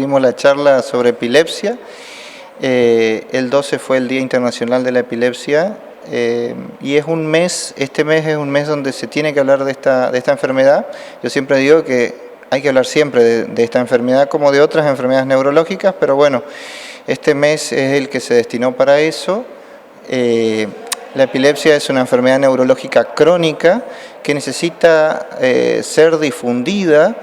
dimos la charla sobre epilepsia. El 12 fue el Día Internacional de la Epilepsia y es un mes, este mes es un mes donde se tiene que hablar de esta enfermedad. Yo siempre digo que hay que hablar siempre de esta enfermedad como de otras enfermedades neurológicas, pero bueno, este mes es el que se destinó para eso. La epilepsia es una enfermedad neurológica crónica que necesita ser difundida.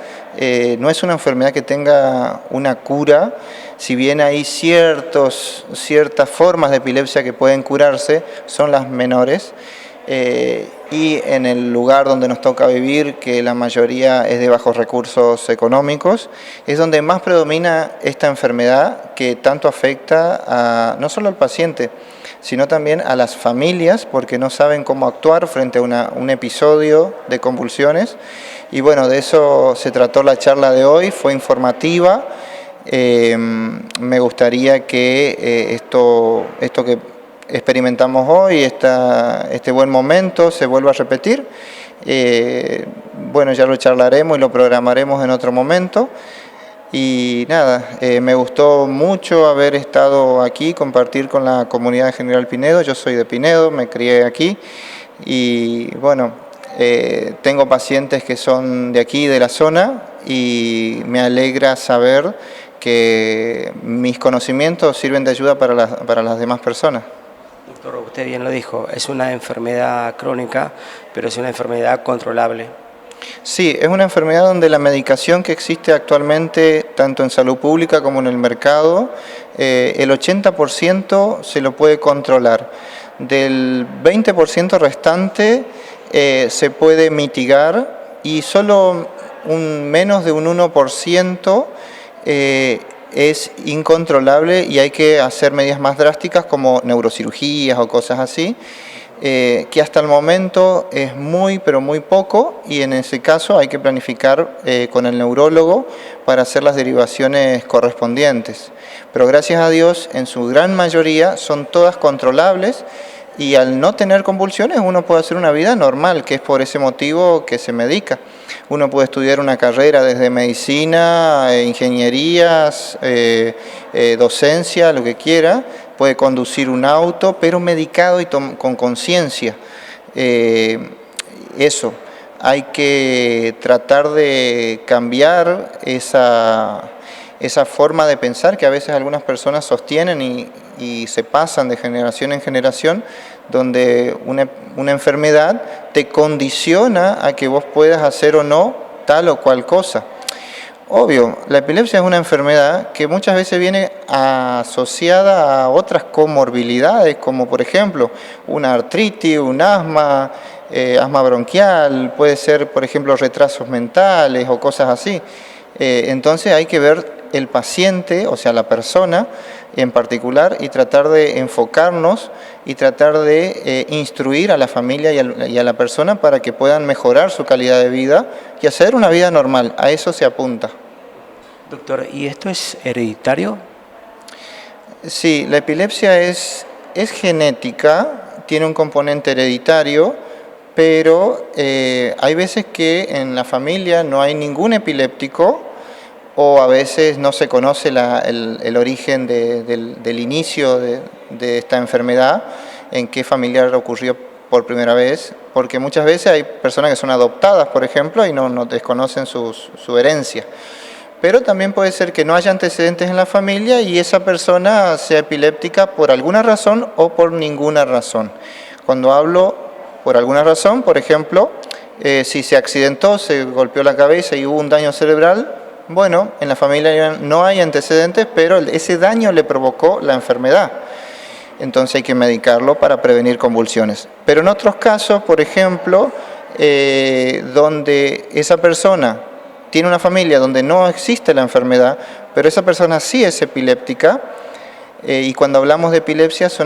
No es una enfermedad que tenga una cura, si bien hay ciertas formas de epilepsia que pueden curarse, son las menores. Y en el lugar donde nos toca vivir, que la mayoría es de bajos recursos económicos, es donde más predomina esta enfermedad que tanto afecta no solo al paciente, sino también a las familias, porque no saben cómo actuar frente a un episodio de convulsiones. Y bueno, de eso se trató la charla de hoy, fue informativa. Me gustaría que esto que experimentamos hoy, este buen momento, se vuelva a repetir. Bueno, ya lo charlaremos y lo programaremos en otro momento. Y nada, me gustó mucho haber estado aquí, compartir con la comunidad de General Pinedo. Yo soy de Pinedo, me crié aquí y bueno, tengo pacientes que son de aquí, de la zona, y me alegra saber que mis conocimientos sirven de ayuda para las demás personas. Doctor, usted bien lo dijo, es una enfermedad crónica, pero es una enfermedad controlable. Sí, es una enfermedad donde la medicación que existe actualmente, tanto en salud pública como en el mercado, el 80% se lo puede controlar. Del 20% restante se puede mitigar y solo menos de un 1% es incontrolable y hay que hacer medidas más drásticas como neurocirugías o cosas así. Que hasta el momento es pero muy poco, y en ese caso hay que planificar con el neurólogo para hacer las derivaciones correspondientes. Pero gracias a Dios, en su gran mayoría son todas controlables y al no tener convulsiones uno puede hacer una vida normal, que es por ese motivo que se medica. Uno puede estudiar una carrera desde medicina, ingenierías, docencia, lo que quiera, puede conducir un auto, pero medicado y con conciencia. Eso, hay que tratar de cambiar esa forma de pensar que a veces algunas personas sostienen y se pasan de generación en generación, donde una enfermedad te condiciona a que vos puedas hacer o no tal o cual cosa. Obvio, la epilepsia es una enfermedad que muchas veces viene asociada a otras comorbilidades, como por ejemplo una artritis, un asma, asma bronquial, puede ser por ejemplo retrasos mentales o cosas así. Entonces hay que ver el paciente, o sea la persona en particular, y tratar de enfocarnos y tratar de instruir a la familia y a la persona para que puedan mejorar su calidad de vida y hacer una vida normal. A eso se apunta. Doctor, ¿y esto es hereditario? Sí, la epilepsia es genética, tiene un componente hereditario, pero hay veces que en la familia no hay ningún epiléptico, o a veces no se conoce el origen del inicio de esta enfermedad, en qué familiar ocurrió por primera vez, porque muchas veces hay personas que son adoptadas, por ejemplo, y no desconocen su herencia. Pero también puede ser que no haya antecedentes en la familia y esa persona sea epiléptica por alguna razón o por ninguna razón. Cuando hablo por alguna razón, por ejemplo, si se accidentó, se golpeó la cabeza y hubo un daño cerebral, bueno, en la familia no hay antecedentes, pero ese daño le provocó la enfermedad. Entonces hay que medicarlo para prevenir convulsiones. Pero en otros casos, por ejemplo, donde esa persona tiene una familia donde no existe la enfermedad, pero esa persona sí es epiléptica, y cuando hablamos de epilepsia es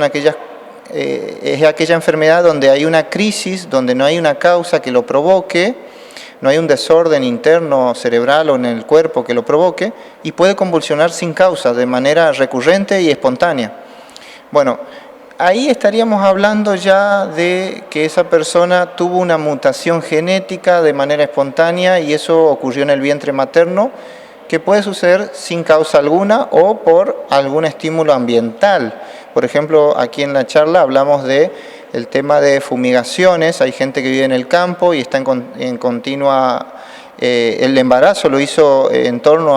aquella enfermedad donde hay una crisis, donde no hay una causa que lo provoque, no hay un desorden interno cerebral o en el cuerpo que lo provoque, y puede convulsionar sin causa, de manera recurrente y espontánea. Bueno, ahí estaríamos hablando ya de que esa persona tuvo una mutación genética de manera espontánea y eso ocurrió en el vientre materno, que puede suceder sin causa alguna o por algún estímulo ambiental. Por ejemplo, aquí en la charla hablamos de el tema de fumigaciones. Hay gente que vive en el campo y está en continua... el embarazo lo hizo en torno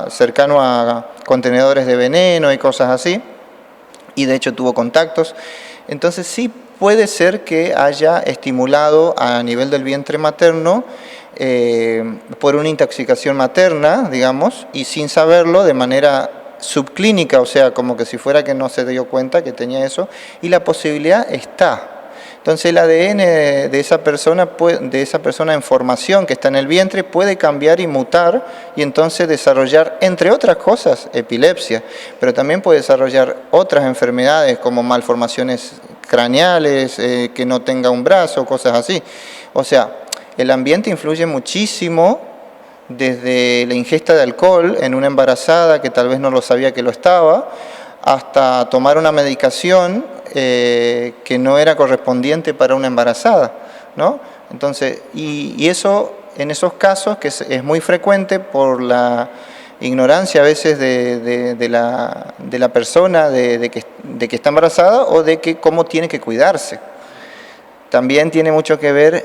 cercano a contenedores de veneno y cosas así, y de hecho tuvo contactos. Entonces sí puede ser que haya estimulado a nivel del vientre materno por una intoxicación materna, digamos, y sin saberlo, de manera subclínica, o sea, como que si fuera que no se dio cuenta que tenía eso, y la posibilidad está. Entonces el ADN de esa persona en formación que está en el vientre puede cambiar y mutar y entonces desarrollar, entre otras cosas, epilepsia, pero también puede desarrollar otras enfermedades como malformaciones craneales, que no tenga un brazo, cosas así. O sea, el ambiente influye muchísimo, desde la ingesta de alcohol en una embarazada que tal vez no lo sabía que lo estaba, hasta tomar una medicación que no era correspondiente para una embarazada, ¿no? Entonces, y eso en esos casos, que es muy frecuente por la ignorancia a veces de la persona de que está embarazada o de que cómo tiene que cuidarse. También tiene mucho que ver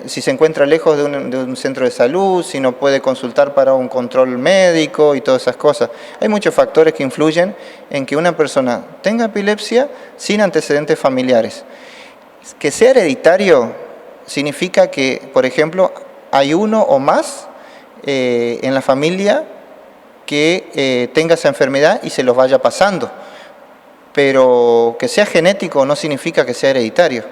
si se encuentra lejos de un centro de salud, si no puede consultar para un control médico y todas esas cosas. Hay muchos factores que influyen en que una persona tenga epilepsia sin antecedentes familiares. Que sea hereditario significa que, por ejemplo, hay uno o más en la familia que tenga esa enfermedad y se los vaya pasando. Pero que sea genético no significa que sea hereditario.